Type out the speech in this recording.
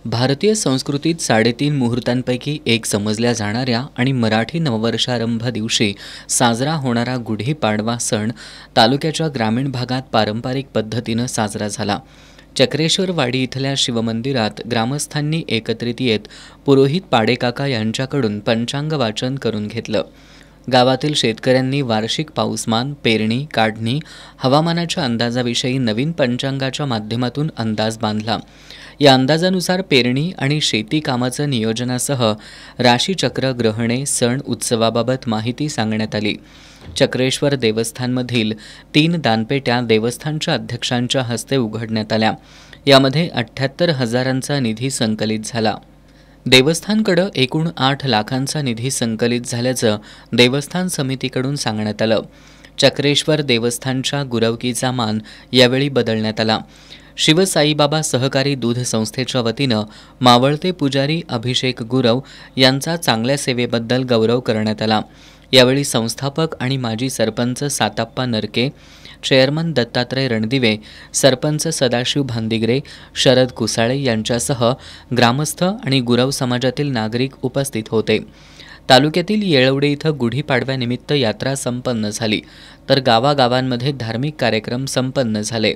भारतीय संस्कृतीत 3.5 मुहूर्तांपैकी एक समजल्या जाणाऱ्या आणि मराठी नववर्षारंभ दिवशी साजरा होणारा गुढीपाडवा सण तालुक्याच्या ग्रामीण भागात पारंपरिक पद्धतीनं साजरा झाला. चक्रेश्वरवाडी इथल्या शिवमंदिरात ग्रामस्थांनी एकत्रित येत पुरोहित पाडेकाका यांच्याकडून पंचांग वाचन करून घेतलं. गावातील शेतकऱ्यांनी वार्षिक पाऊसमान, पेरणी, काढणी, हवामानाच्या अंदाजाविषयी नवीन पंचांगाच्या माध्यमातून अंदाज बांधला. या अंदाजानुसार पेरणी आणि शेती कामाचं नियोजनासह राशीचक्र, ग्रहणे, सण उत्सवाबाबत माहिती सांगण्यात आली. चक्रेश्वर देवस्थानमधील 3 दानपेट्या देवस्थानच्या अध्यक्षांच्या हस्ते उघडण्यात आल्या. यामध्ये 78,000चा निधी संकलित झाला. देवस्थानकडे एकूण 8 लाखांचा निधी संकलित झाल्याचं देवस्थान समितीकडून सांगण्यात आलं. चक्रेश्वर देवस्थानच्या गुरवकीचा मान यावेळी बदलण्यात आला. शिवसाईबाबा सहकारी दूध संस्थेच्या वतीनं मावळते पुजारी अभिषेक गुरव यांचा चांगल्या सेवेबद्दल गौरव करण्यात आला. यावेळी संस्थापक आणि माजी सरपंच साताप्पा नरके, चेअरमन दत्तात्रय रणदिवे, सरपंच सदाशिव भांदिगरे, शरद कुसाळे यांच्यासह ग्रामस्थ आणि गुरव समाजातील नागरिक उपस्थित होते. तालुक्यातील येळवडे इथं गुढीपाडव्यानिमित्त यात्रा संपन्न झाली, तर गावागावांमध्ये धार्मिक कार्यक्रम संपन्न झाले.